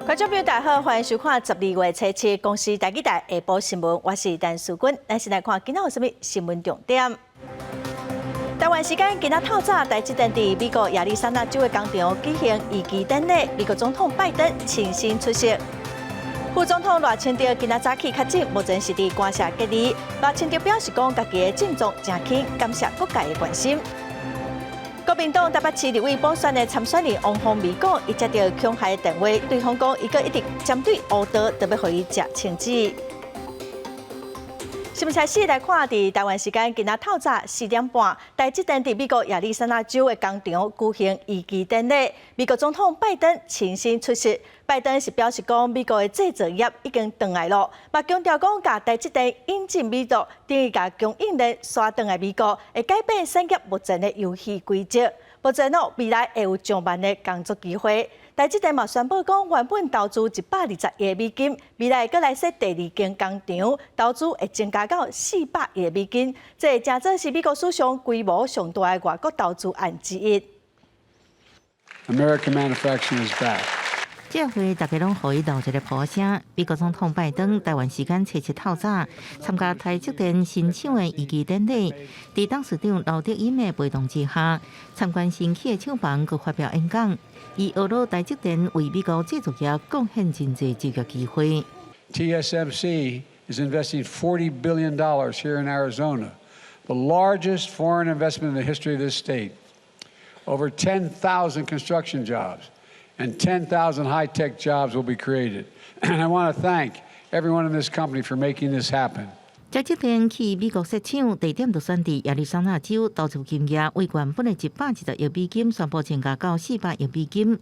观众朋友大家好，欢迎收看12月7日公司台记台下晡新闻，我是陈淑君。咱先来看今仔有什么新闻重点。台湾时间今仔透早，台积电伫美国亚利桑那州的工厂举行移机典礼，美国总统拜登亲身出席。副总统赖清德今仔早起确诊，目前是伫官舍隔离。赖清德表示讲，家己的症状正轻，感谢各界的关心。国民党台北市立委补选的参选人王宏伟讲，伊接到恐吓的电话，对方讲伊个一直针对乌道，特别予伊食青椒。新闻开始来看，伫台湾时间今仔透早4点半，台积电伫美国亚利桑那州的工厂举行移机典礼，美国总统拜登亲身出席。拜登是表示讲，美国的制造业已经回来了，嘛强调讲，甲台积电引进美国，等于甲供应链刷回来美国，会改变产业目前的游戏规则。目前未来会有上万的工作机会。台积电嘛宣布讲，原本投资120亿美金，未来搁来设第2间工厂，投资会增加到400亿美金，这真正是美国史上规模上大的外国投资案之一。American manufacturing is back. 这回大家拢予伊留一个呼声。美国总统拜登台湾时间7日透早参加台积电新厂的移机典礼，伫董事长刘德音的陪同之下，参观新起的厂房，佮发表演讲。伊学到台积电为美国制造业贡献真侪就业机会。TSMC is investing $40 billion here in Arizona, the largest foreign investment in the history of this state. Over 10,000 construction jobs and 10,000 high-tech jobs will be created. And I want to thank everyone in this company for making this happen. 台积电去美国设厂，地点就选伫亚利桑那州，投资金额为原本的110亿美金，宣布增加到400亿美金。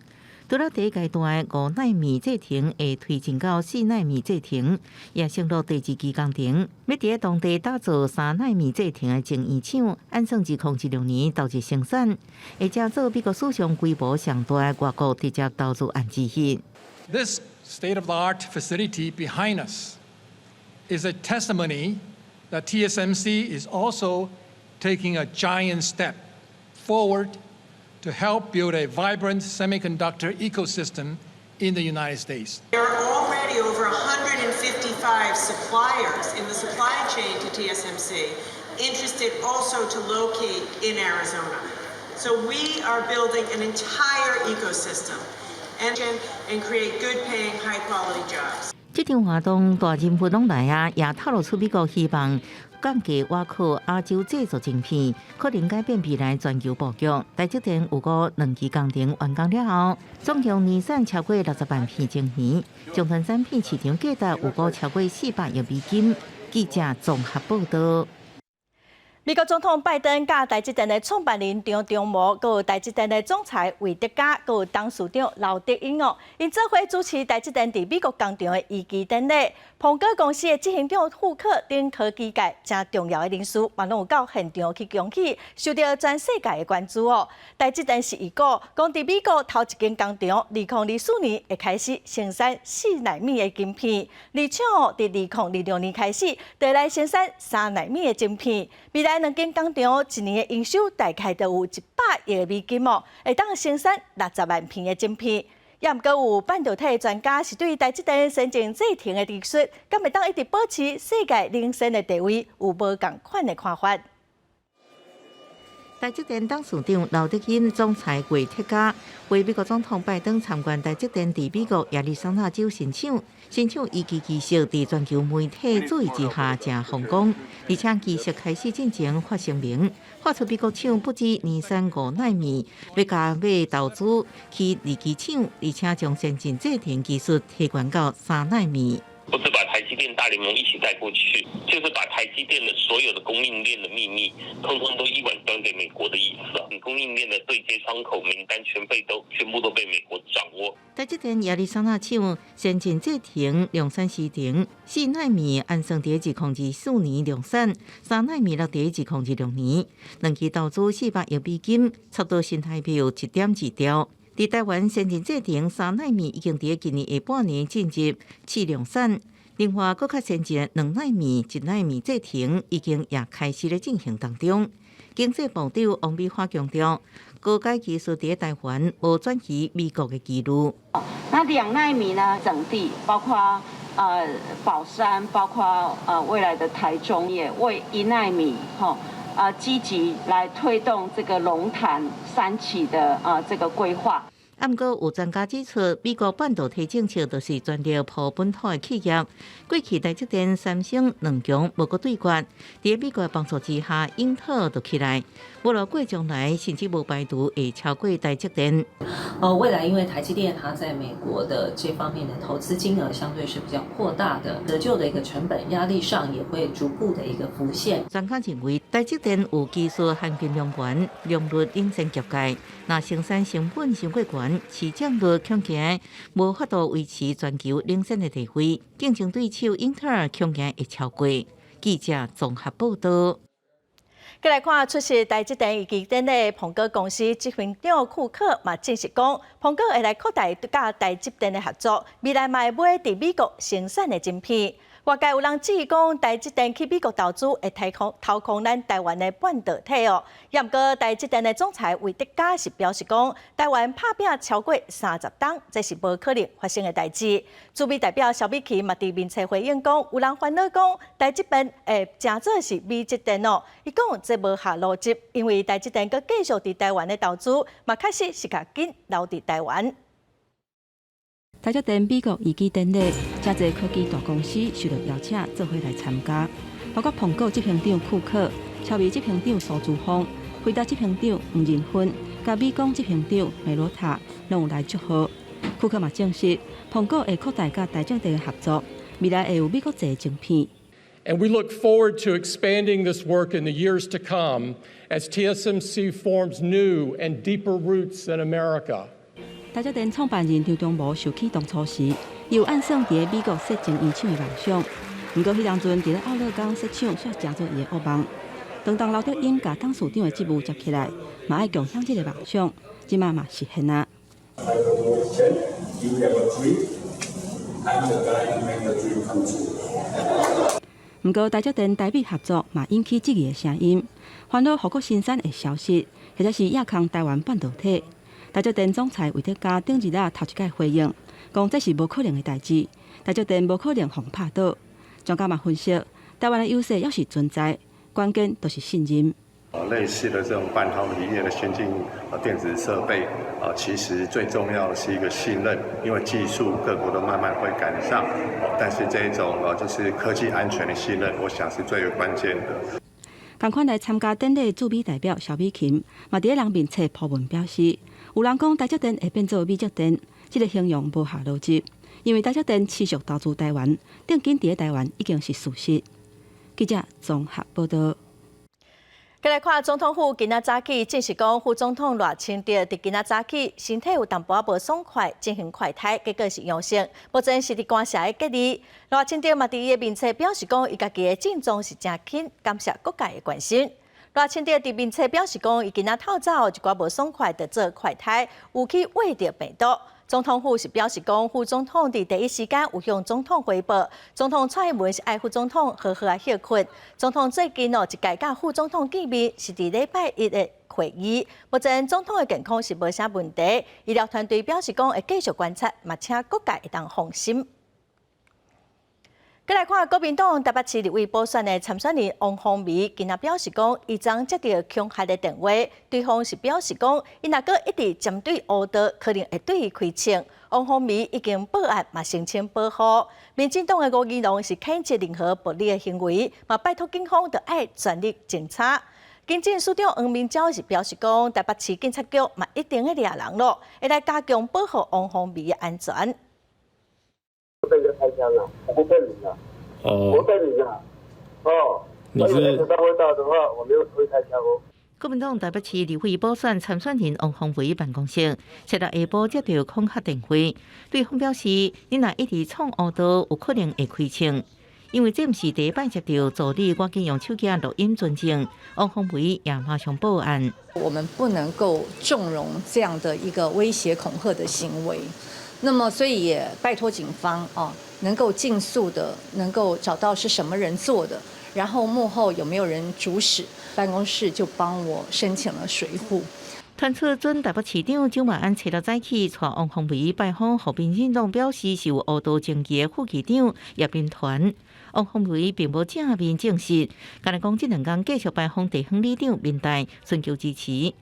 除了第一阶段的5奈米制程会推进到4奈米制程，也承诺第2期工程要伫当地打造3奈米制程的精圆厂，按算2016年投入生产，会加做美国史上规模上大的外国直接投资案之一。This state-of-the-art facility behind us is a testimony that TSMC is also taking a giant step forward to help build a vibrant semiconductor ecosystem in the United States. There are already over 155 suppliers in the supply chain to TSMC interested also to locate in Arizona. So we are building an entire ecosystem and create good-paying, high-quality jobs. 这场活动大人物拢来啊，也透露出美国希望降低挖靠亚洲制作晶片，可能改变未来全球布局。台积电有个2期工程完工了后，总共年产超过60万片晶圆，终端产品市场价值有个超过400亿美金。记者综合报道。美国总统拜登甲台积电的创办人张忠谋，佮台积电的总裁魏德嘉，佮董事长刘德英因做伙主持台积电伫美国工厂的移机典礼。苹果公司的执行长库克等科技界真重要的人士，嘛拢有到现场去恭喜，受到全世界的关注台积电是预告，讲伫美国头一间工厂，2024年会开始生产4奈米的晶片，而且伫2026年开始，就来生产3奈米的晶片。未来2间工厂一年的营收大概都有100亿美金会当生产60万片的晶片。也毋过有半导体专家是对台积电先进制程的技术，敢会当一直保持世界领先的地位，有无共款的看法？台积电董事长刘德音、总裁魏德嘉为美国总统拜登参观台积电伫美国亚利桑那州新厂。新厂移机技术伫全球媒体注意之下正风光，而且技术开始进前发声明，发出美国厂不止年产5奈米，要加码投资去2期厂，而且将先进制程技术提悬到3奈米。不是把台积电大联盟一起带过去，就是把台积电的所有的供应链的秘密，通通都一碗端给美国的意思啊！供应链的对接窗口名单全部都被美国掌握。台积电亚利桑那厂先进制程量产时程4奈米按算伫2024年量产，3奈米落伫2026年，2期投资400亿美金，差不多新台币有1.2兆。伫台湾先进制程3奈米已经伫今年下半年进入试量产，另外更较先进的2奈米、1奈米制程已经也开始咧进行当中。经济部长王美花强调，高阶技术伫台湾无转移美国的记录。那2奈米呢？整地包括宝山，包括未来的台中，也为1奈米积极来推动这个龙潭3期的这个规划。不过有专家指出，美国半导体政策就是全力抱本土的企业。过去台积电、三星两强无过对决，在美国的帮助之下，英特尔就起来。无论过将来，甚至无排除会超过台积电。未来因为台积电它在美国的这方面的投资金额相对是比较扩大的，得救的一个成本压力上也会逐步的一个浮现。专家认为，台积电有技术含金量悬，良率领先业界，那生产成本伤过悬，市占率恐惊无法度维持全球领先的地位，竞争对手英特尔恐惊会超过。记者综合报道。再来看出席台积电仪典的彭哥公司执行长库克嘛证实讲，彭哥会来扩大甲台积电的合作，未来嘛会买伫美国生产的晶片。外界有人质疑讲，台积电去美国投资会掏空咱台湾的半导体哦。也毋过，台积电的总裁魏德嘉是表示讲，台湾拍拼超过30档，这是无可能发生的代志。驻美代表萧美琴嘛伫面册回应讲，有人烦恼讲台积电会真做是美积电哦。伊讲这无合逻辑，因为台积电佮继续伫台湾的投资，嘛确实是较紧留伫台湾。台积电美国仪器典礼，真侪科技大公司受到邀请做伙来参加，包括苹果执行长库克、超微执行长苏姿丰、辉达执行长吴仁芬，甲美光执行长梅罗塔拢有来祝贺。库克嘛证实，苹果会扩大甲台积电的合作，未来会有美国製的晶片。And we look forward to expanding this work in the years to come as TSMC forms new and deeper roots in America. 台积电创办人张忠谋受启动初时，伊有暗算伫美国设晶圆厂的梦想。不过，迄当阵伫咧奥勒冈设厂却成做伊的噩梦。当刘德英甲董事长的职务接起来，嘛爱共享这个梦想，即马嘛实现啊。不过，台积电台美合作嘛引起质疑的声音，烦恼何国生产会消失，或者是亚康台湾半导体。台积电总裁魏德嘉顶日头一届回应，讲这是无可能的代志，台积电无可能互拍倒。专家嘛分析，台湾的优势要是存在，关键就是信任。类似的这种半导体业的先进电子设备，其实最重要的是一个信任，因为技术各国都慢慢会赶上，但是这种就是科技安全的信任，我想是最为关键的。同款来参加典礼的驻美代表萧美琴，嘛伫咧人面册铺文表示，有人讲台积电会变做美积电，这个形容无合逻辑，因为台积电持续投资台湾，定紧伫咧台湾已经是事实。记者综合报道。再来看总统府今仔早起证实讲，副总统赖清德伫今仔早起身体有淡薄仔无爽快，进行快筛，结果是阳性，目前是伫关社的隔离。赖清德嘛伫伊的面册表示讲，伊家己的症状是真轻，感谢各界的关心。赖清德伫面册表示讲，伊今仔透早有一寡无爽快，就做快筛，有去挖着病毒。总统府是表示讲，副总统伫第一时间有向总统汇报，总统蔡英文是爱副总统好好休困。总统最近一届甲副总统见面是伫礼拜一的会议，目前总统的健康是无啥问题，医疗团队表示讲会继续观察，嘛请各界会当放心。再来看国民党台北市立委补选的参选人王宏维，今仔表示讲，伊昨接到恐吓的电话，对方是表示讲，伊若阁一直针对乌道，可能会对伊开枪。王宏维已经报案，嘛申请保护。民进党的吴怡农是谴责任何不利的行为，嘛拜托警方着爱全力侦查。警政署长黄明昭是表示讲，台北市警察局嘛一定会抓人咯，会来加强保护王宏维的安全。被人开枪了，我不被你了。我被你了。你是知道会到的话，我没有会开枪哦。国民党台北市立委补选参选人王宏维办公室，昨日下晡接到恐吓电话，对方表示，你若一直闯乌道，有可能会开枪。因为这不是第一摆接到助理，我竟用手机录音存证，王宏维也马上报案。我们不能够纵容这样的一个威胁恐吓的行为。那么，所以也拜托警方能够尽速的能够找到是什么人做的，然后幕后有没有人主使，办公室就帮我申请了水户。传出准台北市长蒋万安找到早起，带王宏伟拜访，和民进党表示是有误导政绩的副市长叶宾团。王宏伟并无正面证实，敢若讲这2天继续拜访地方里长民代，寻求支持。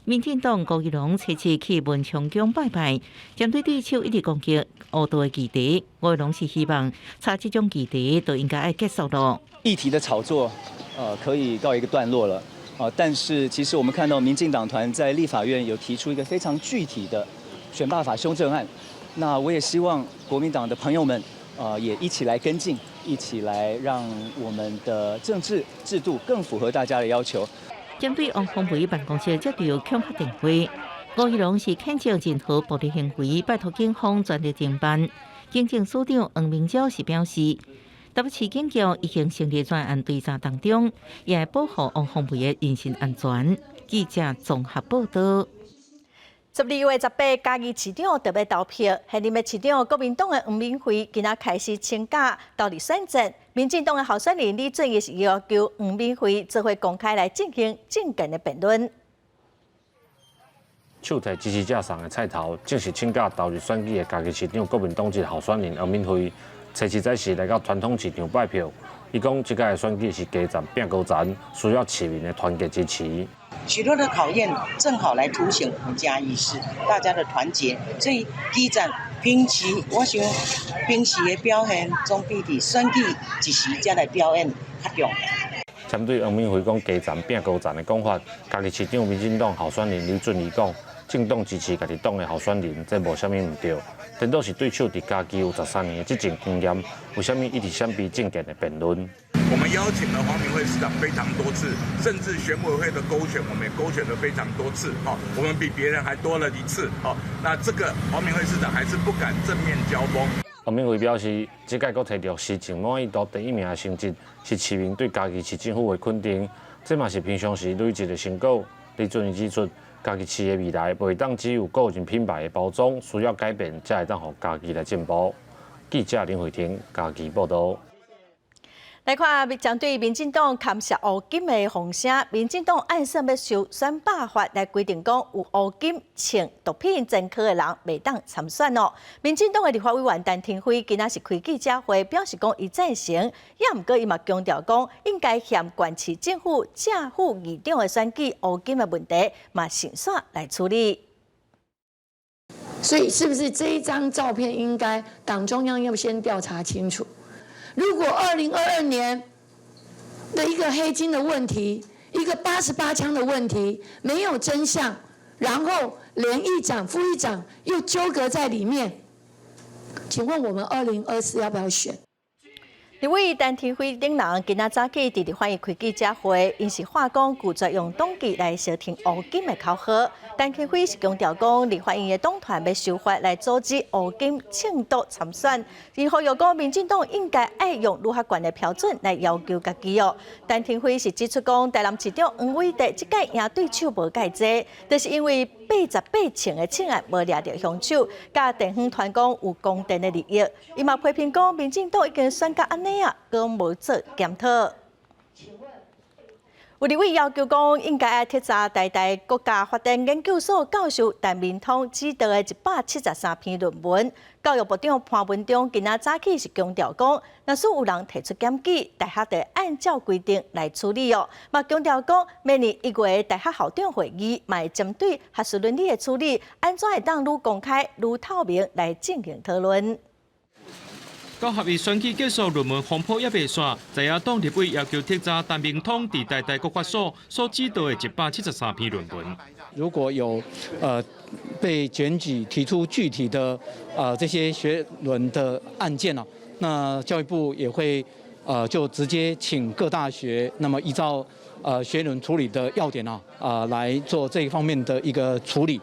民进党高宜龙初次去文昌宫拜拜，针对对手一直攻击误导的议题，高宜龙是希望查这种议题都应该要结束了。议题的炒作，可以告一个段落了。但是其实我们看到民进党团在立法院有提出一个非常具体的选罢法修正案，那我也希望国民党的朋友们也一起来跟进，一起来让我们的政治制度更符合大家的要求。针对王宏伟办公室接到恐吓电话，高宜龙是谴责任何暴力行为，拜托警方全力侦办。警政署长黄明昭是表示，台北市警局已经成立专案调查当中，也会保护王宏伟的人身安全。记者综合报道。12月18日，嘉义市长特别投票，现任的市长国民党的黄敏惠今仔开始请假到立选战。民进党的候选人李俊毅是要求黄敏惠做伙公开来进行政见的辩论。手提支持者送的菜头，正是请假投入选举的嘉义市长国民党籍候选人黄敏惠。初次在时来到传统市场拜票，伊讲这届的选举是加战变高战，需要市民的团结支持。许多的考验正好来凸显我们嘉义市大家的团结，所以基站平时我想平时的表现总比伫选举一时才来表演较重要。针对黄敏惠讲加战变高战的讲法，嘉义市长民进党候选人李俊毅讲，政党支持家己党的候选人，这无啥物唔对。颠倒是对手伫嘉义有13年的执政经验，为什么一直闪避政见的辩论？我们邀请了黄敏惠市长非常多次，甚至选委会的勾选，我们也勾选了非常多次。我们比别人还多了1次。那这个黄敏惠市长还是不敢正面交锋。黄敏惠表示，这届佫摕到市政满意度第1名的成绩，是市民对嘉义市政府的肯定，这嘛是平常时累积的成果。李俊毅指出，嘉义市的未来袂当只有个人品牌的包装，需要改变，才会当互嘉义来进步。记者林慧婷，嘉义报道。来看，针对民进党砍涉乌金的风声，民进党暗示要修选罢法来规定，讲有乌金、请毒品前科的人袂当参选哦。民进党的立法委员陈廷辉今仔是开记者会，表示讲伊赞成，也毋过伊嘛强调讲，应该向县市政府正副议长的选举乌金的问题，嘛慎选来处理。所以，是不是这一张照片应该党中央要先调查清楚？如果2022年的一个黑金的问题，一个88枪的问题没有真相，然后连议长、副议长又纠葛在里面，请问我们2024要不要选？立委陈廷辉等人今仔早起伫立法院开记者会，因是话讲拒绝用党纪来消停乌金的口号。陈廷辉是强调讲，立法院的党团要修法来阻止乌金庆毒参选，然后又讲民进党应该爱用如何悬的标准来要求家己哦。陈廷辉是指出讲，台南市长黄伟哲这届赢对手无介济，就是因为88枪的枪案无掠到凶手，甲电风团讲有公电的利益。伊嘛批评讲，民进党已经选到安尼啊，佫无做检讨。有立委要求讲，应该要剔查台大国家发展研究所教授陈明通指导的173篇论文。教育部长潘文忠今仔早起是强调讲，若是有人提出检举，大学得按照规定来处理哦。嘛强调讲，明年1月大学校长会议，嘛会针对学术伦理的处理，安怎会当愈公开、愈透明来进行讨论。到合议选举结束，论文风波也未散。在野党立委要求剔查陈明通伫台大国法所指导的173篇论文。如果有被检举提出具体的这些学伦的案件呢，那教育部也会就直接请各大学，那么依照学伦处理的要点来做这一方面的一个处理。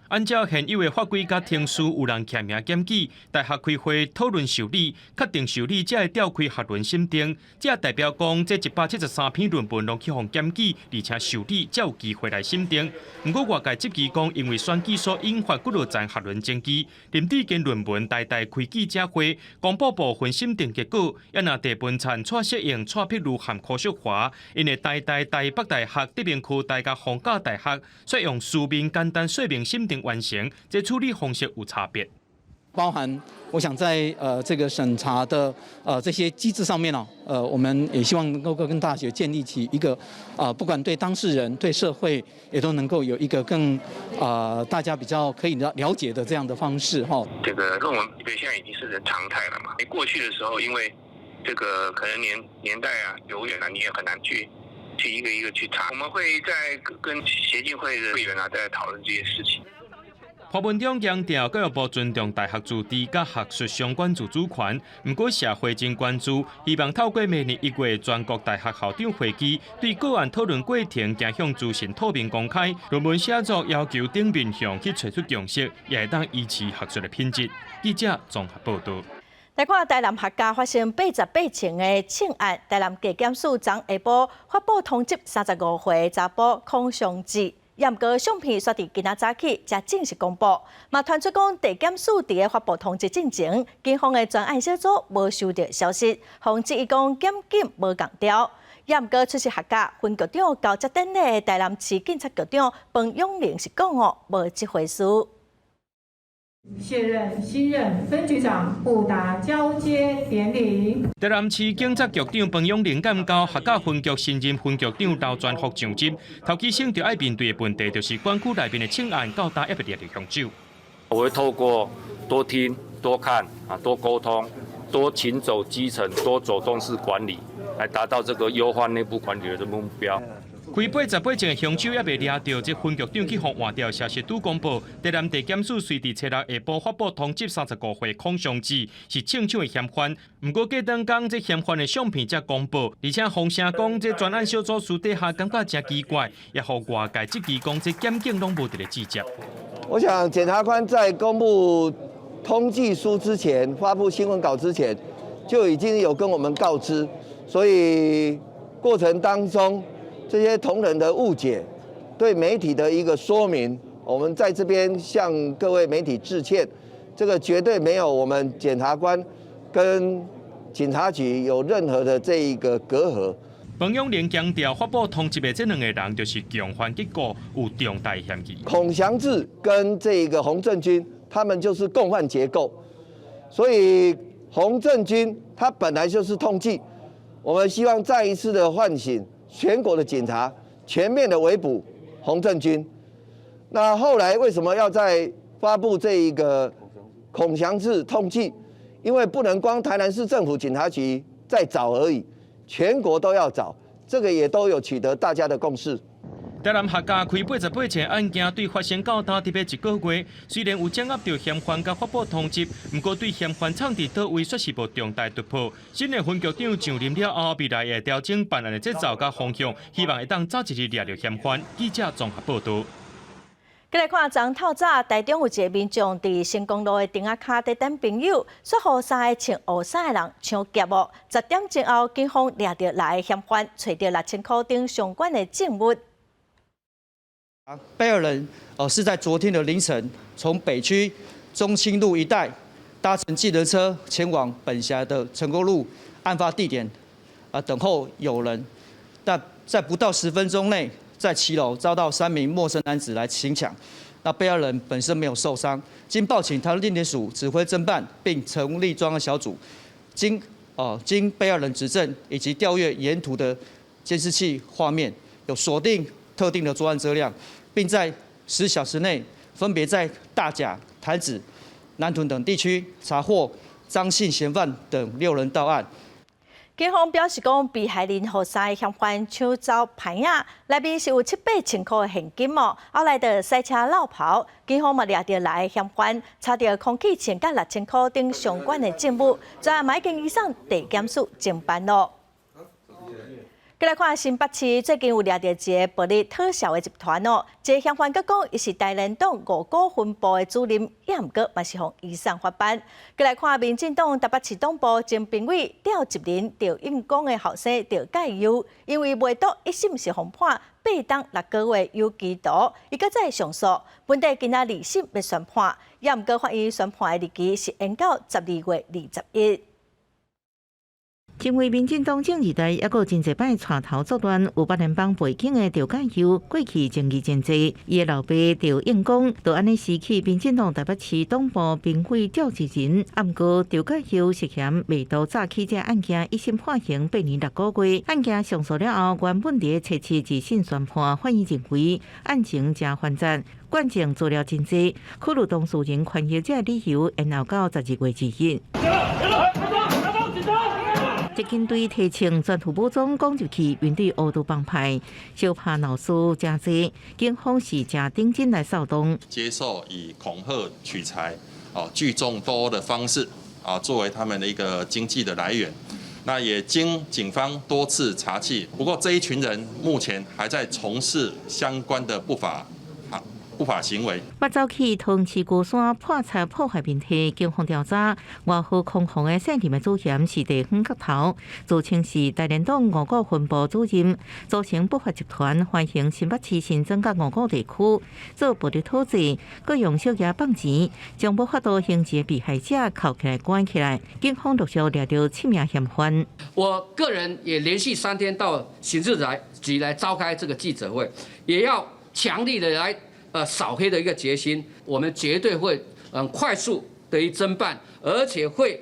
按照现有的法规甲程序，有人欠名检举，大学开会讨论受理，确定受理才会召开学论审定。这也代表讲，这173篇论文拢去互检举，而且受理才有机会来审定。不过外界质疑讲，因为选举所引发几落站学论争议，林志坚论文代代开记者会，公布部分审定结果，也拿地本产蔡适应、蔡碧如含柯淑华，因为台北大学、德明区大甲逢甲大学，采用书面简单说明审定完成，这处理方式有差别。包含我想在这个审查的这些机制上面我们也希望能够跟大学建立起一个不管对当事人、对社会也都能够有一个更大家比较可以了解的这样的方式哈。这个论文对现在已经是常态了嘛？过去的时候，因为这个可能年代久远了，你也很难去一个一个去查。我们会在跟协进会的会员在讨论这些事情。潘文忠强调，教育部尊重大学自治甲学术相关自主权，不过社会真关注，希望透过明年1月全国大学校长会议，对个案讨论过程走向资讯透明公开。论文写作要求顶面向去找出共识，也会当维持学术的品质。记者综合报道。来看台南客家发生88情的性案，台南地检署昨下晡发布通缉35岁查甫邝尚志。验过相片，刷伫今仔早起才正式公布。嘛传出讲地检署伫个发布通知进前，警方的专案小组无收到消息，方质疑讲检警无共调。验过出席客家分局长交接典礼，台南市警察局长彭永玲是讲无这回事。卸任新任分局长布达交接典礼。台南市警察局长彭永玲感到客家分局新任分局长刘全福上任，头期先就要面对的问题，就是管区内面的性案到达也不列入凶手。我会透过多听、多看多沟通、多勤走基层、多走动式管理，来达到这个优化内部管理的目标。开88前的凶手也未抓到，这分局长去互换掉消息都公布，台南地检署随伫初六下晡发布通缉35岁邝尚志是清抢的嫌犯。不过过当天这嫌犯的相片才公布，而且风声讲这专案小组私底下感觉真奇怪，也互外界质疑讲这检警拢无伫咧记者。我想检察官在公布通缉书之前、发布新闻稿之前，就已经有跟我们告知，所以过程当中。这些同仁的误解，对媒体的一个说明，我们在这边向各位媒体致歉。这个绝对没有我们检察官跟警察局有任何的这一个隔阂。彭永玲强调，发布通缉的这2个人就是共犯结果，有重大嫌疑。孔祥志跟这个洪正军，他们就是共犯结构，所以洪正军他本来就是通缉，我们希望再一次的唤醒。全国的警察全面的围捕洪正军，那后来为什么要再发布这一个孔祥志通缉？因为不能光台南市政府警察局在找而已，全国都要找，这个也都有取得大家的共识。台南客家开88前案件，对发生到大特别1个月，虽然有掌握到嫌犯甲发布通缉，不过对嫌犯藏伫倒位却是无重大突破。新的分局长上任了后，未来会调整办案的节奏甲方向，希望会当早一日抓到嫌犯。记者综合报道。再来看，昨透早，台中有一个民众伫新公路的顶仔卡伫等朋友，说互3个穿黑衫的人抢劫10点前后，警方抓到来的嫌犯，找到6000块等相关的证物。被害人是在昨天的凌晨，从北区中清路一带搭乘计程车前往本辖的成功路案发地点等候友人，但在不到10分钟内，在骑楼遭到3名陌生男子来行抢。那被害人本身没有受伤，经报请台湾地检署指挥侦办，并成立专案小组，经被害人指证以及调阅沿途的监视器画面，有锁定特定的作案车辆，并在10小时内分别在大甲、潭子、南屯等地区查获张姓嫌犯等6人到案。警方表示讲，被害人和3个嫌犯抢走牌仔，内面是有700千块的现金后来就赛车绕跑。警方嘛抓到来的嫌犯，查到空气钱甲6000块等相关的证物，昨晚已经移送地检署侦办咯。再来看新北市最近有掠到一个暴力讨小的集团哦，这个嫌犯佫讲伊是台联党五股分部的主任，也毋过嘛是向医生发办。再来看民进党台北市党部前评委调一名调应公的后生调解忧，因为未读一审是红判8当6个月有期徒，伊搁再上诉，本地今仔2审要宣判，也毋过法院宣判的日期是延到12月21。成为民进党政治台，也有真侪摆带头作乱、有8联邦背景的调解友，过去争议真侪。伊的老爸调应公，就安尼失去民进党台北市党部评委调集人。暗过调解友涉嫌未读早起这案件，一审判刑8年6个月。案件上诉了后，原本伫初72审宣判，法院认为案情真繁杂。关键资料真侪，考虑当事人权益这理由，延后到12月1日。这警队提枪全副武装攻入去，面对恶毒帮派，小怕闹事真多，警方是正顶真来扫动。接受以恐吓、取财、聚众斗殴的方式作为他们的一个经济的来源。那也经警方多次查缉，不过这一群人目前还在从事相关的不法行为。捌走去通市高山破拆破坏面体，警方调查外号空防的姓田的主嫌是地方角头，自称是台联党5股分部主任，组成不法集团，欢迎新北市新增甲5股地区做暴力讨债，佮用小野放钱，将无法度刑事的被害者铐起来关起来。警方陆续掠到7名嫌犯。我个人也连续3天到刑事局来召开这个记者会，也要强力的来扫黑的一个决心，我们绝对会快速的侦办，而且会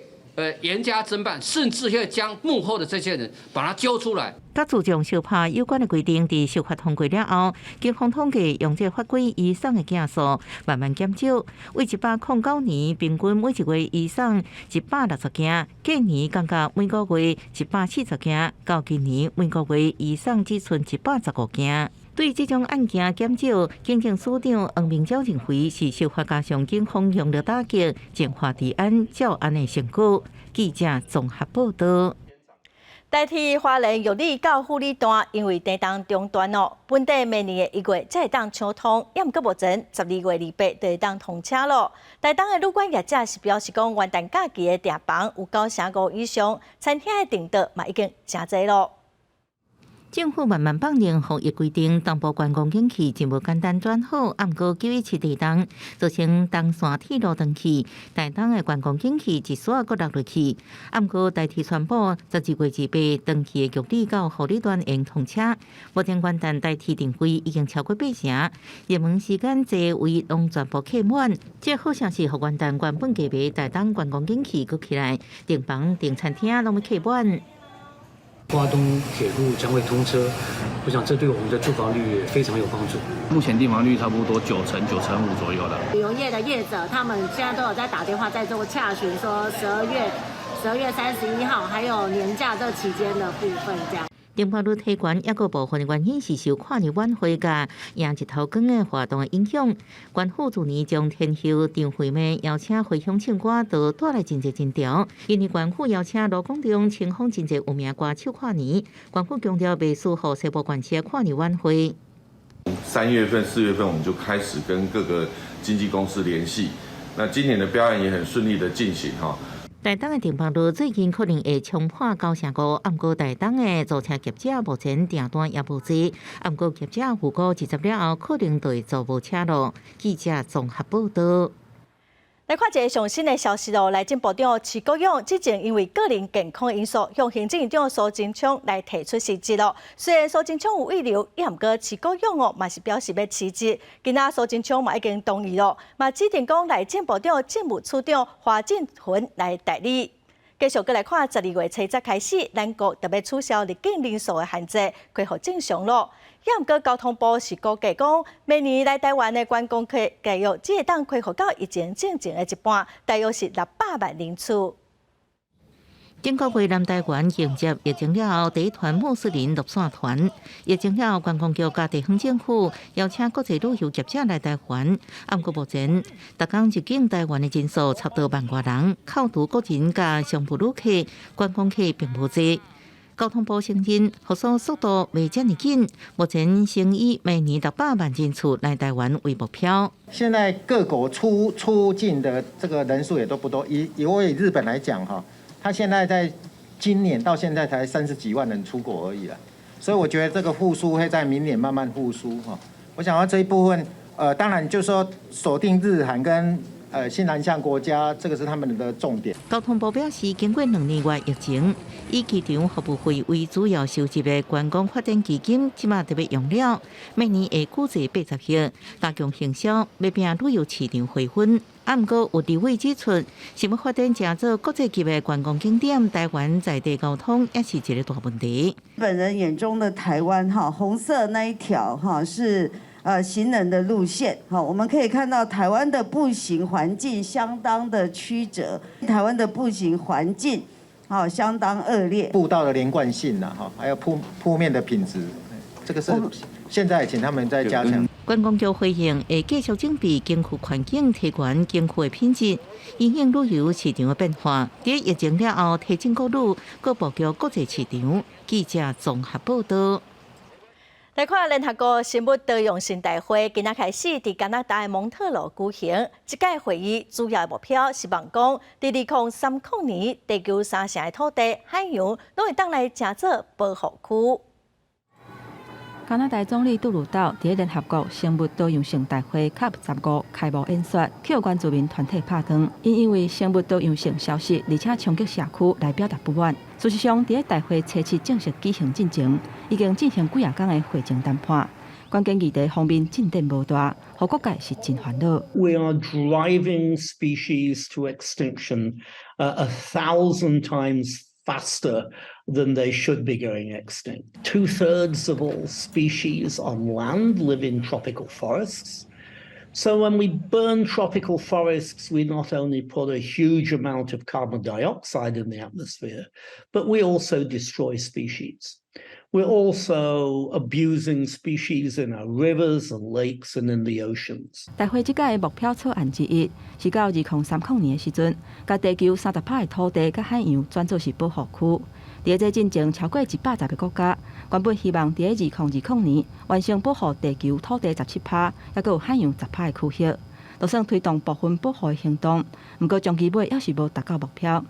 严加侦办，甚至会将幕后的这些人把他揪出来。甲自从修法有关的规定伫修法通过了后，警方统计用这法规以上的件数慢慢减少，为109年平均每一月以上160件，过年降到每个月140件，到今年每个月以上只剩115件。对这种案件减少，警政署长黄明昭认为是修法加上警方用力打击、净化治安、照安的成果。记者综合报道。代替花莲玉里到富里段，因为地动中断哦，本地明年的1月才会当抢通，也毋过目前12月28就会当通车咯。台东的旅馆业者是表示讲，元旦假期的订房有95%以上，餐厅的订单嘛已经真侪咯。政府慢慢放任防疫规定，东部观光景气真无简单转好，啊毋过917地动，造成东线铁路断去，台东的观光景气一刷搁落落去。啊毋过代替宣布12月28断去的玉里到富里段会通车，目前元旦代替订位已经超过8成，热门时间座位拢全部客满。这好像是互元旦原本价位台东观光景气搁起来，订房订餐厅拢要客满。花东铁路将会通车，我想这对我们的住房率也非常有帮助。目前订房率差不多9成、9成5左右了。旅游业的业者，他们现在都有在打电话在做洽询，说12月31号还有年假这期间的部分这样。订房率提悬，也有部分原因是受跨年晚会甲迎日头光的活动的影响。县府去年将天后张惠妹邀请回乡唱歌，都带来真侪真调。因为县府邀请罗广中清风真侪有名歌手跨年，县府强调袂输予西部县市的跨年晚会。3月份、4月份，我们就开始跟各个经纪公司联系。那今年的表演也很顺利的进行哈。台东的订房率最近可能会冲破95%，啊毋过台东的租车业者目前订单也无济，啊毋过业者预估20了后可能就会租无车咯。记者综合报道。来看一个上新的消息咯，内政部长徐国勇之前因为个人健康因素，向行政院长苏贞昌来提出辞职咯。虽然苏贞昌有预留，也毋过徐国勇嘛是表示要辞职。今仔苏贞昌嘛已经同意咯，嘛指定讲内政部长政务处长华进群来代理。继续来看12月7日开始，咱国特别取消入境人数的限制，恢复正常咯。也毋过交通部是估计讲，明年来台湾的观光客大约只会当恢复到以前正常的一半，大约是600万人次。整个月南台湾迎接疫情了后第一团穆斯林入线团，疫情了后观光局甲地方政府邀请国际旅游业者来台湾。啊，不过目前，逐天入境台湾的人数差不多1万多人，扣除个人甲商务旅客，观光客并无多。交通部承认复苏速度未这么紧，目前先以每年600万人次来台湾为目标。现在各国出境的这个人数也都不多，以日本来讲哈，它现在在今年到现在才30几万人出国而已了，所以我觉得这个复苏会在明年慢慢复苏哈。我想到这一部分，当然就是说锁定日韩跟新南向国家，这个是他们的重点。交通部表示，经过2年多疫情，以机场服务费为主要收集的观光发展基金，即马特别用了，每年会估值80亿，加强行销，要拼旅游市场回温。不过有地位指出，想要发展成做国际级的观光景点，台湾在地交通也是一个大问题。本人眼中的台湾哈，红色那一条哈是行人的路线，好，我们可以看到台湾的步行环境相当的曲折，台湾的步行环境好相当恶劣，步道的连贯性呐，哈，还有铺面的品质，这个是现在请他们再加强。观光局回应会继续整备景区环境，提悬景区的品质，因应旅游市场的变化。在疫情了后，提振国旅，各布局国际市场。记者综合报道。来看联合国生物多样性大会，今仔开始伫加拿大的蒙特罗举行。这届会议主要目标是望讲，在2030年，地球3成的土地、海洋拢会当来成做保护区。加拿大总理杜鲁道伫联合国生物多样性大会 COP15 开幕演说，去有关注民团体拍断，因为生物多样性消失，而且冲击社区来表达不满。事实上，伫大会初期正式举行进前，已经进行几啊天的会前談判，關鍵議題方面進展無大，互各界是真煩惱。We are driving species to extinction 1,000 times faster than they should be going extinct. 2/3 of all species on land live in tropical forests. So when we burn tropical forests, we not only put a huge amount of carbon dioxide in the atmosphere, but we also destroy species. We're also abusing species in our rivers and lakes and in the oceans. 大会这届的目标草案之一是到2030年的时阵，把地球30%的土地甲海洋转做是保护区。伫这进前，超过110个国家原本希望伫2020年完成保护地球土地17%，也有海洋10%的区域，就算推动部分保护的行动，不过长期尾也是无达到目标。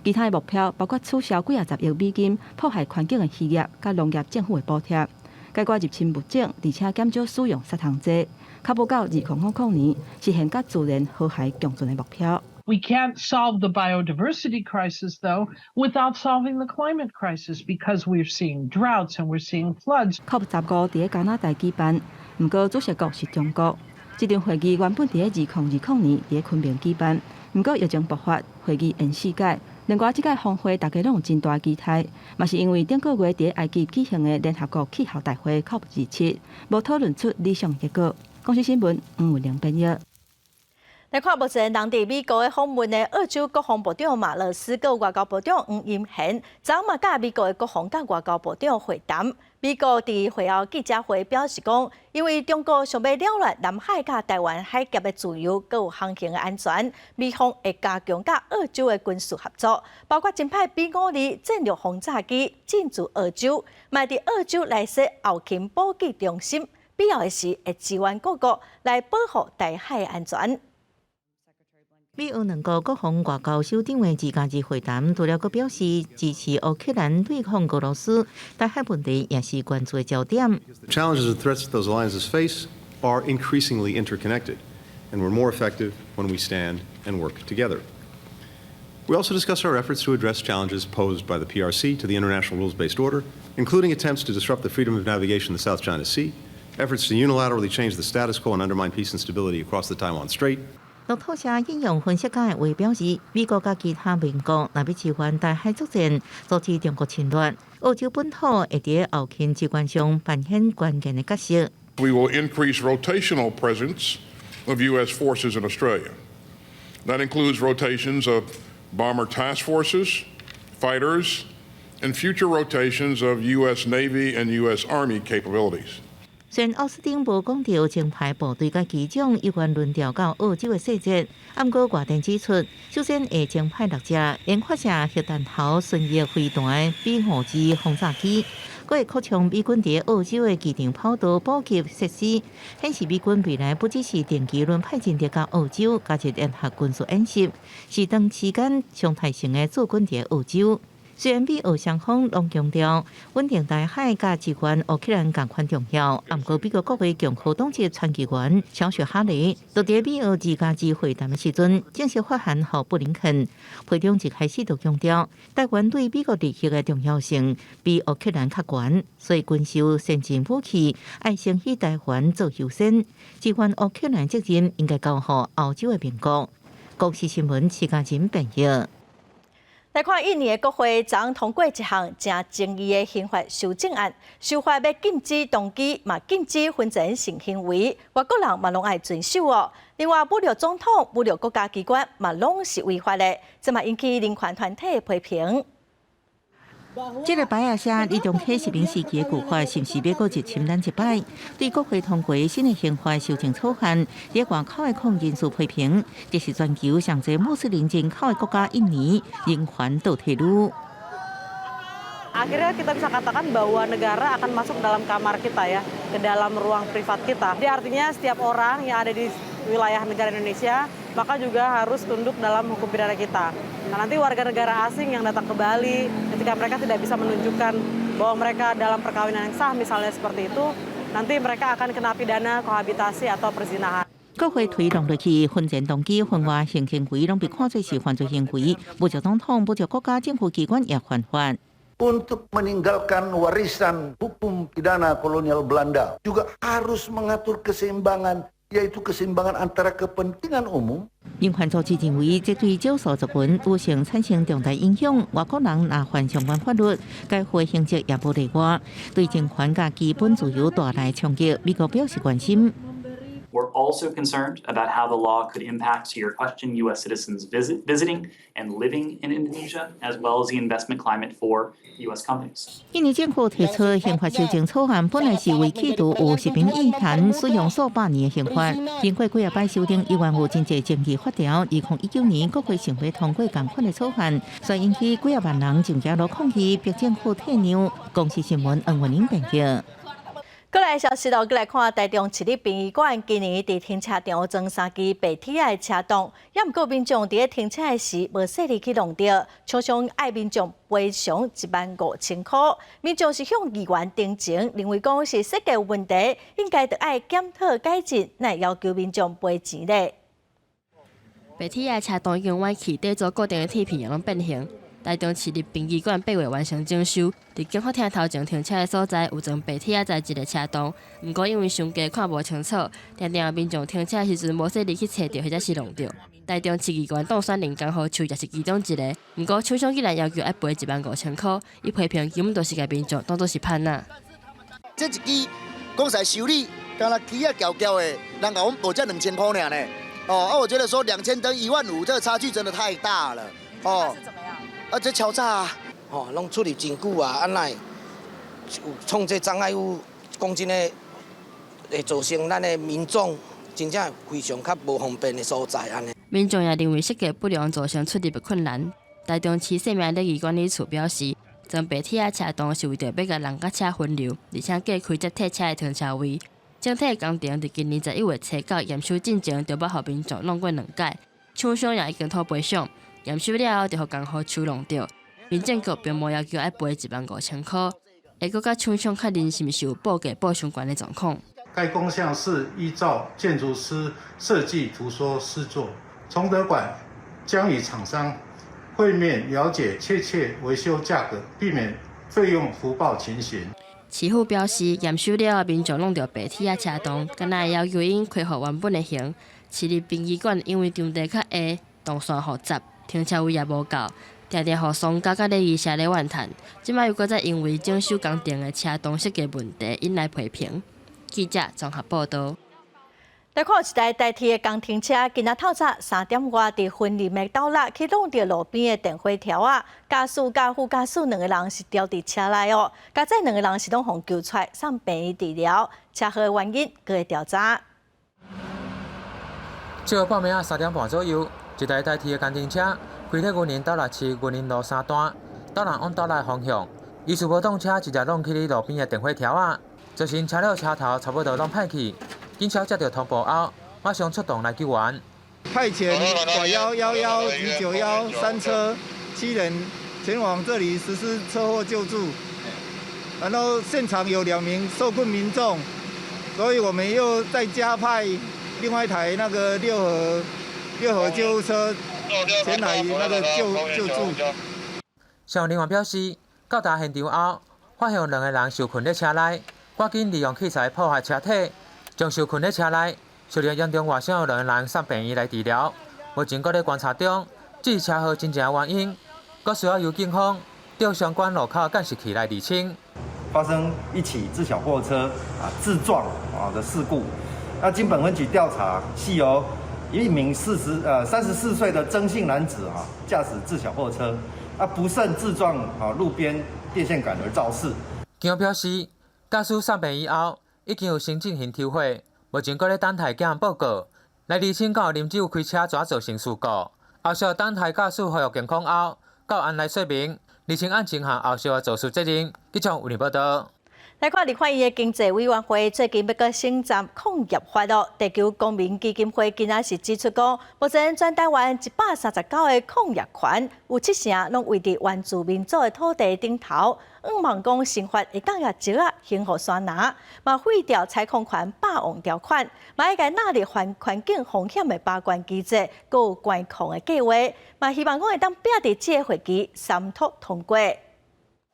其他的目標包括取消幾20億美金破壞環境的企業甲農業政府的補貼，解決入侵物種，而且減少使用殺蟲劑，確保到2050年實現甲自然和諧共存的目標。We can't solve the biodiversity crisis, though, without solving the climate crisis, because we're seeing droughts and we're seeing floods. COP15喺加拿大舉辦，不過主席國是中國。這場會議原本喺2020年喺昆明舉辦，不過疫情爆發，會議延4屆。另外，這屆峰會大家攏有真大期待，嘛是因為頂個月喺埃及舉行的聯合國氣候大會 COP27，無討論出理想結果。公司新聞吳文玲編譯。來看目前人佇美國的訪問的澳洲國防部長馬勒斯，佮外交部長黃欽賢，昨嘛甲美國的國防甲外交部長會談。美國伫會後記者會表示講，因為中國想要擾亂南海甲台灣海峽的自由，佮有航行的安全，美方會加強甲澳洲的軍事合作，包括增派B-52戰略轟炸機進駐澳洲，嘛佇澳洲來設後勤補給中心，必要的時會支援各國來保護台海的安全。美澳兩國國防外交首長的自家之會談，除了佢表示支持烏克蘭對抗俄羅斯，台海問題也是關注的焦點。The challenges and threats that those alliances face are increasingly interconnected, and we're more effective when we stand and work together. We also discuss our efforts to address challenges posed by the PRC to the international rules-based order, including attempts to disrupt the freedom of navigation in the South China Sea, efforts to unilaterally change the status quo and undermine peace and stability across the Taiwan Strait. 路透社引用分析家的話表示，美國甲其他盟國若要支援台海作戰，阻止中國侵略，澳洲本土會喺後勤機關上扮演關鍵的角色。We will increase rotational presence of U.S. forces in Australia. That includes rotations of bomber task forces, fighters, and future rotations of U.S. Navy and U.S. Army capabilities. 虽然奥斯汀无讲到正派部队甲机长有关轮调到澳洲的细节，不过外电指出，首先会正派6架研发射核弹头顺翼飞弹的 B-5G 轰炸机，佫会扩充美军伫澳洲的机场跑道补给设施，显示美军未来不只是定期轮派舰到澳洲加入联合军事演习，是长时间常态性的驻军伫澳洲。虽然美澳双方拢强调稳定台海甲支援乌克兰同款重要，不过美国国会共和党籍参议员乔许哈里，就伫美澳2+2会谈的时阵，正式发函予布林肯，会中一开始就强调台湾对美国利益的重要性比乌克兰较悬，所以军售先进武器爱先以台湾做优先，支援乌克兰责任应该交予欧洲的盟国。国视新闻徐家珍编译。来看印尼的国会昨通过一项正争议的刑法修正案，修法要禁止动机，嘛禁止婚前性行为，外国人嘛拢爱遵守哦。另外，侮辱总统、侮辱国家机关嘛拢是违法的，这嘛引起人权团体的批评。这个白亚社利用黑实名事件旧法，是不是要搁一侵咱一摆？对国会通过新的刑法修正草案，在外口的抗人士批评，这是全球上侪穆斯林人口的国家印尼人权倒退路。Akhirnya kita bisa katakan bahwa negara akan masuk dalam kamar kita ya, ke dalam ruang privat kita. Jadi artinya setiap orang yang ada di wilayah negara Indonesia, maka juga harus tunduk dalam hukum pidana kita. Nah, nanti warga negara asing yang datang ke Bali, ketika mereka tidak bisa menunjukkan bahwa mereka dalam perkawinan yang sah, misalnya seperti itu, nanti mereka akan kena pidana kohabitasi atau perzinahan. 国会推动落去，婚前动机、婚外性行为拢被看作是犯罪行为，侮辱总统、侮辱国家政府机关也犯法。 Untuk meninggalkan warisan hukum pidana kolonial Belanda juga harus mengatur keseimbangan, yaitu keseimbangan antara kepentingan umum. 人权组织认为，这对少数族群有性产生重大影响。外国人若犯相关法律，该法刑责也无例外，对人权甲基本自由带来冲击。美国表示关心。 We're also concerned about how the law could impact, to your question, U.S. citizens visiting and living in Indonesia, as well as the investment climate for U.S. companies. 印尼政府提出刑法修正草案，本来是为企图有实名意涵使用数百年的刑法，经过几摆修订，依然有真侪争议法条。2019年国会想要通过同款的草案，所以引起几万人上街头抗议，逼政府退让。公视新闻黄文玲编辑。 过来消息咯，过来看台中市立殡仪馆今年伫停车场装3支白铁的车洞，也毋过民众伫咧停车的时无细力去弄着，厂商爱民众赔偿15000块。民众是向议员定情，认为讲是设计有问题，应该着爱检讨改进，乃要求民众赔钱咧。白铁的车洞已经歪去，底座固定的铁片也拢变形。 台中市立殡仪馆8月完成整修，伫警法厅头前停车的所在有装白铁载一个车洞，不过因为伤低看无清楚，常常民众停车的时阵无细力去找到或者是弄到。台中市议员当选人江浩秋也是其中一个，不过厂商竟然要求要赔15000块，伊批评根本就是甲民众当作是骗仔。这一支讲实修理，干那起啊翘翘的，人甲我们补这2000块尔呢。哦，我觉得说2000等15000，这个差距真的太大了。哦。 这敲诈啊，吼，拢处理真久啊，安奈有创这障碍物，讲真诶，会造成咱的民众真正非常较无方便的所在安尼。民众也认为设计不良造成出入的困难。台中市生命乐仪管理处表示，装白铁的车洞是为着要甲人甲车分流，而且隔开接替车的停车位。整体的工程伫今年11月初9验收进前，就要予民众弄过2届，厂商也已经讨赔偿。 验收了后，就互江河处弄掉。民政局并无要求要赔15000块，会搁甲厂商确认是毋是有报价报相关的状况。该工项是依照建筑师设计图说施作，崇德馆将与厂商会面了解确切维修价格，避免费用浮报情形。市府表示，验收了后，民众弄到白铁车洞，敢若会要求因恢复原本的型。市立殡仪馆因为场地较下，动线复杂。 停车位也无够，常常互商家甲礼仪社咧怨叹。即摆又搁再因为整修工程的车洞设计问题引来批评。记者综合报道。来看一台代替的工程车，今仔透早3点外，伫分林的道路去弄着路边的电火条啊，驾驶甲副驾驶2个人是掉伫车内哦，加载2个人是拢互救出来送病院治疗，车祸的原因搁会调查。这个半暝啊3点半左右，一台代替的工程车开喺云林斗六市云林路3段，斗南往斗内方向，疑似无挡车，直接弄起哩路边的电火条啊，造成车辆车头差不多拢歹去。警察接到通报后，马上出动来救援。派遣拐111及913车7人前往这里实施车祸救助，然后现场有2名受困民众，所以我们又再加派另外一台那个六合救护车前来那个救助。消防人员表示，到达现场后，发现2个人受困在车内，赶紧利用器材破坏车体。将受困在车内、受到严重外伤的2个人送病院来治疗，目前搁在观察中。至于车祸真正原因，搁需要由警方对相关路口监视器来厘清。发生一起自小货车自撞的事故，那经本分局调查，系由一名34岁的曾姓男子驾驶自小货车，不慎自撞路边电线杆而肇事。警方表示，驾驶送病院后。已经有先进行抽血，目前搁咧等待检验报告，来厘清到啉酒开车怎造成事故。后续等待驾驶恢复健康后，到案来说明，厘清案情下后续的肇事责任。记者为你报道。来看立法院的经济委员会最近要搁审查抗疫法哦。地球公民基金会今仔是指出讲，目前全台湾139个抗疫权，有7成拢位伫原住民族的土地顶头。望讲刑法会当也石啊，刑互山拿，嘛废掉采矿权霸王条款，嘛应该纳入环境风险的把关机制，搁有管控的计划，嘛希望讲会当拼伫这个会期三读通过。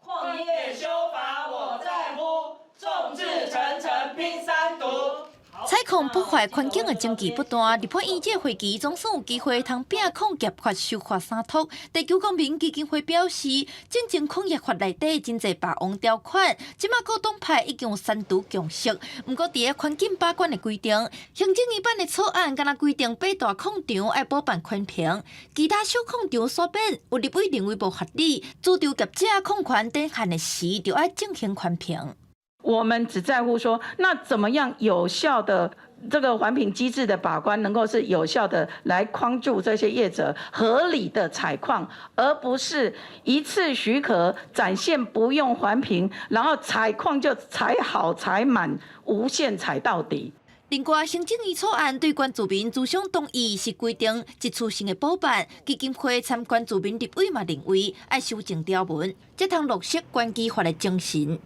矿业修法我在乎，众志成城拼3读。采矿破坏环境的争议不断，立法院这会期总算有机会通拼抗疫法修法3读。地球公民基金会表示，真正抗疫法内底真侪霸王条款，即马各党派已经有3读共识。不过，伫个环境把关的规定，行政院版的草案敢若规定8大矿场要补办宽屏，其他小矿场煞免。有立委认为无合理，主张业者矿权等限的时就要进行宽屏。我们只在乎说，那怎么样有效的这个环评机制的把关，能够是有效的来框住这些业者合理的采矿，而不是一次许可展现不用环评，然后采矿就采好采满，无限采到底。另外，行政院草案对原住民自相同意是规定一次性的补办，基金会参原住民立委嘛认为要修正条文，才通落实关基法的精神。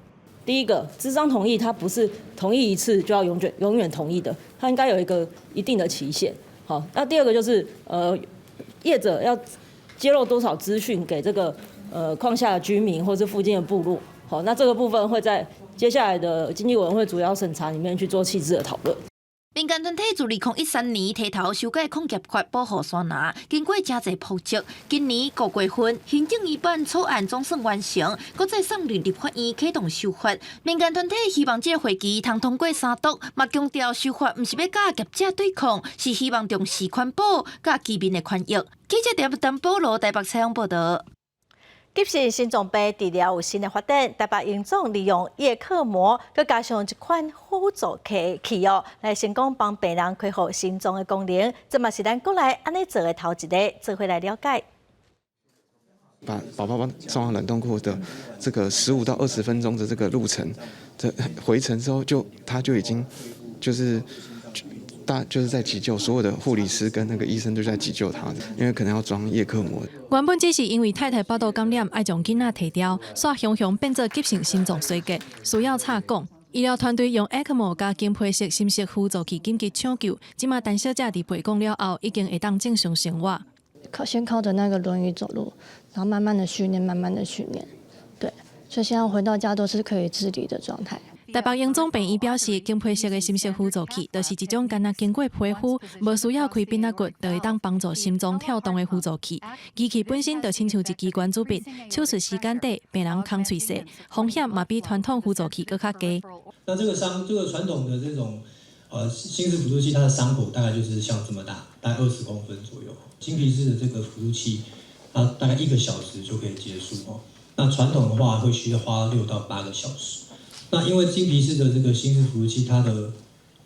第一个，咨商同意，它不是同意一次就要永远同意的，它应该有一个一定的期限。好，那第二个就是业者要揭露多少资讯给这个矿下的居民或是附近的部落。好，那这个部分会在接下来的经济委员会主要审查里面去做细致的讨论。民间团体自2013年提头修改抗疫法保护山拿，经过真侪波折，今年5月份，行政院版草案总算完成，搁再送入立法院启动修法。民间团体希望这个会期通通过3读，嘛强调修法毋是要甲业者对抗，是希望重视环保甲居民的权益。记者陈保罗台北采访报道。急性心脏病治疗有新的发展，台北营总利用叶克膜，佮加上一款辅助器来成功帮病人恢复心脏的功能。这嘛是咱国内安尼做的头一个，做回来了解。把宝宝送到冷冻库的这个15到20分钟的这个路程，这回程之后他就已经就是在急救，所有的护理师跟那个医生都在急救他，因为可能要装叶克膜。原本只是因为太太巴肚感染，爱将囡仔提掉，煞熊熊变做急性心脏衰竭，需要插管。医疗团队用 ECMO 加经配式心室辅助器紧急抢救，即马陈小姐伫培供了后，已经会当正常生活。先靠着那个轮椅走路，然后慢慢的训练，对，所以现在回到家都是可以自理的状态。台北营总病院表示，经配式的心室辅助器，就是一种干那经过皮肤，无需要开鼻仔骨，就会当帮助心脏跳动的辅助器。机器本身就亲像一支关主笔，手术时间短，病人空喙细，风险嘛比传统辅助器更较低。那这个传统的这种心室辅助器它的伤口大概就是像这么大，大概20公分左右。金皮式的这个辅助器，它大概1个小时就可以结束哦。那传统的话会需要花6到8个小时。那因为金皮式的这个心室辅助器，它的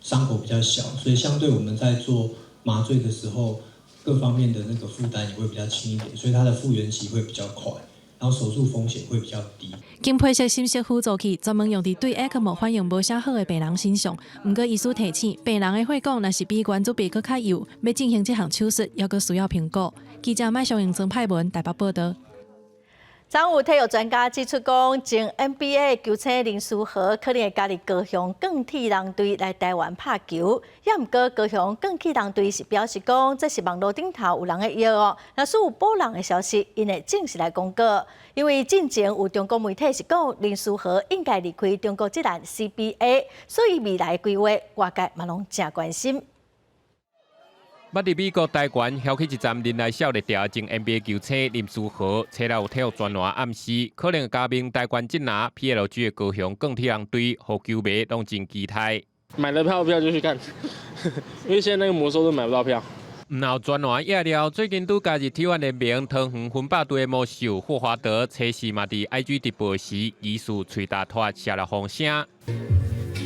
伤口比较小，所以相对我们在做麻醉的时候，各方面的那个负担也会比较轻一点，所以它的复原期会比较快。然后手术风险会比较低。金配式心室辅助器专门用伫对 ECMO 反应无啥好的病人身上。不过医师提醒，病人的血管若是比原主比佫较幼，要进行这项手术，还佫需要评估。记者麦尚英曾派文台北报道。昨有体育专家指出，讲前 NBA 球星林书豪可能会加入高雄港铁人队来台湾拍球，也毋过高雄港铁人队是表示讲，这是网络顶头有人的约哦。若是有保人的消息，因会正式来公告。因为之前有中国媒体是讲林书豪应该离开中国职篮 CBA， 所以未来规划外界嘛拢真关心。捌伫美国台湾掀起一站人来少日调前 NBA 球星林书豪，车了有体育专栏暗示，可能加盟台湾职篮 PLG 的高雄港铁人队，互球迷拢真期待。买了票就去看，因为现在那个魔兽都买不到票。唔后专栏夜了，最近拄加入体院联名汤圆分霸队的魔兽霍华德，车时嘛伫 IG 直播时，疑似吹大拖写了风声。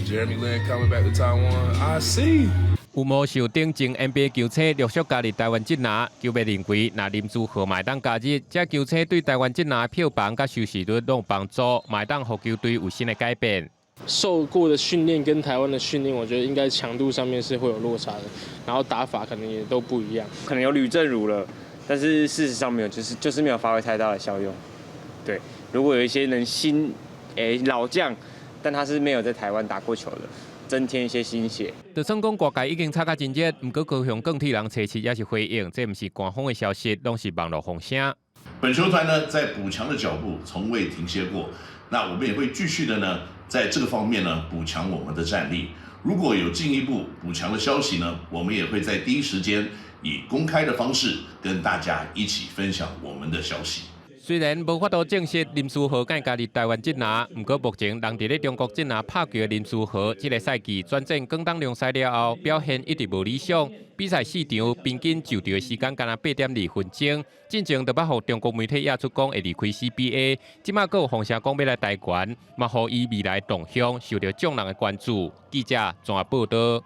Jeremy Lin coming back to Taiwan. I see. 有魔兽顶前 NBA 球星陆续加入台湾职篮，球迷认为，若林书豪买当加入，这球星对台湾职篮票房甲收视率都有帮助，买当互球队有新的改变。受过的训练跟台湾的训练，我觉得应该强度上面是会有落差的，然后打法可能也都不一样。可能有吕正儒了，但是事实上没有，就是没有发挥太大的效用。对，如果有一些人老将，但他是没有在台湾打过球的。增添一些新血。就算讲外界已经吵甲真热，不过高雄港铁人初期也是回应，这不是官方的消息，拢是网络风声。本球团呢，在补强的脚步从未停歇过，那我们也会继续的呢，在这个方面呢，补强我们的战力。如果有进一步补强的消息呢，我们也会在第一时间以公开的方式跟大家一起分享我们的消息。虽然无法度证实林书豪敢加入台湾职篮，不过目前人伫咧中国职篮拍球的林书豪，这个赛季转战广东联赛了后，表现一直无理想。比赛4场平均就场的时间，敢若8.2分钟。进前就捌互中国媒体也出讲会离开 CBA， 即马佫有风声讲要来台湾，嘛互伊未来动向受到众人的关注。记者综合报道。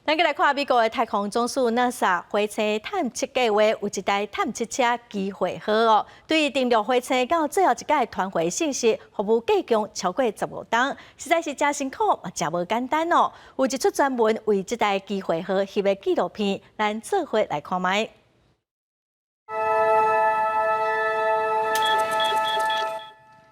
咱来看美国的太空总署 NASA 火星探测计划有一台探测车机会号哦，对于登陆火星到最后一届团回信息，服务计共超过15档，实在是真辛苦，嘛真无简单哦。有一出专门为这台机会号翕的纪录片，咱做伙来看卖。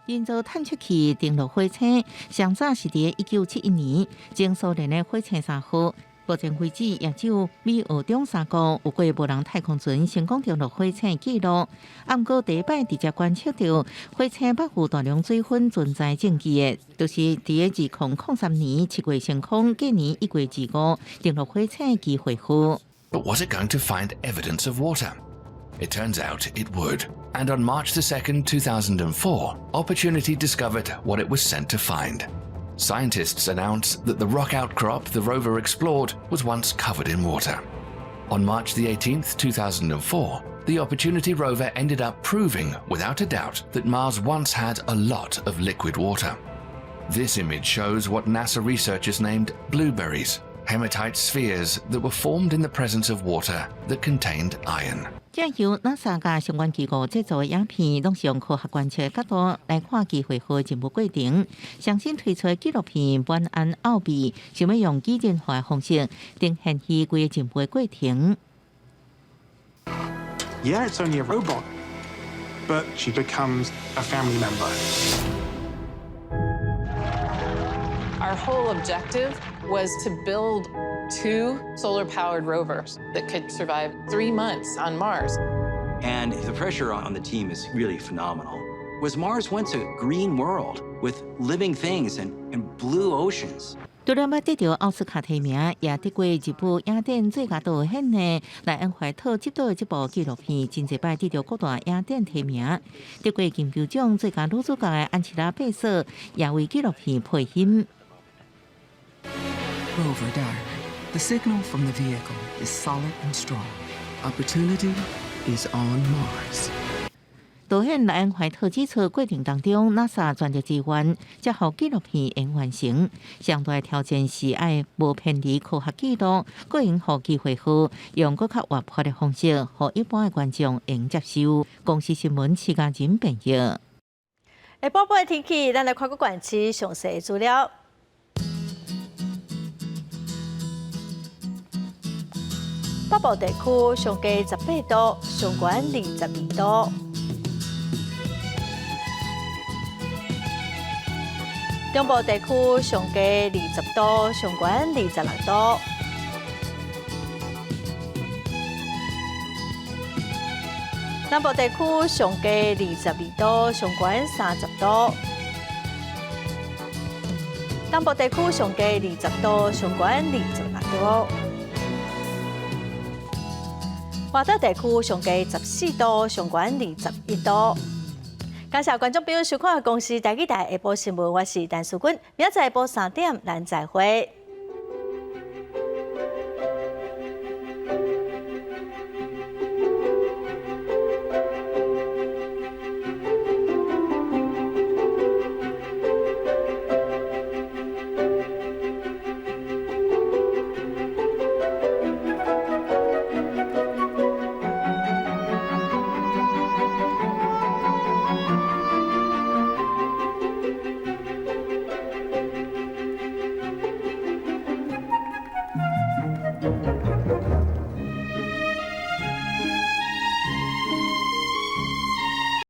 人造探测器登陆火星，上早是伫1971年，前苏联的火星3号。目前为止，也只有美、俄、中3国有过无人太空船成功登陆火星的记录。不过第一摆直接观测到火星北部大量水分存在证据的，就是伫2003年7月升空，隔年1月25登陆火星的机会号。But was it going to find evidence of water? It turns out it would. And on March 2nd, 2004, Opportunity discovered what it was sent to find. Scientists announced that the rock outcrop the rover explored was once covered in water. On March 18th, 2004, the Opportunity rover ended up proving, without a doubt, that Mars once had a lot of liquid water. This image shows what NASA researchers named blueberries, hematite spheres that were formed in the presence of water that contained iron. 这由 NASA 甲相关机构制作的影片，拢是用科学观测角度来看机会号的任务过程。上新推出的纪录片本案奥秘，想要用拟人化的方式呈现起规个任务的过程。Yeah, it's only a robot, but she becomes a family member. Our whole objective was to build 2 solar-powered rovers that could survive 3 months on Mars. And the pressure on the team is really phenomenal. Was Mars once a green world with living things and blue oceans? 除了要得到奥斯卡提名，也得过日本雅典最佳导演的莱恩怀特执导的这部纪录片，真侪摆得到各大雅典提名。得过金球奖最佳女主角的安琪拉·贝瑟也为纪录片配音。Rover Diary. The signal from the vehicle is solid and strong. Opportunity is on Mars. 导演来安怀特技测过程当中 ，NASA 专业资源才好纪录片能完成。上大条件是爱无偏离科学记录，个人好机会好，用更较活泼的方式，和一般的观众能接受。公司新闻时间真朋友。下晡晡的天气，咱来看个管区详细的资料。北部地区上低18度，上悬22度。 中部地区上低20度，上悬26度；南部地区上低22度，上悬30度；东部地区上低20度，上悬26度；华东地区上低14度，上悬21度。 感谢观众朋友收看《公视台语台下晡新闻》，我是陈淑君，明仔载下晡3点咱再会。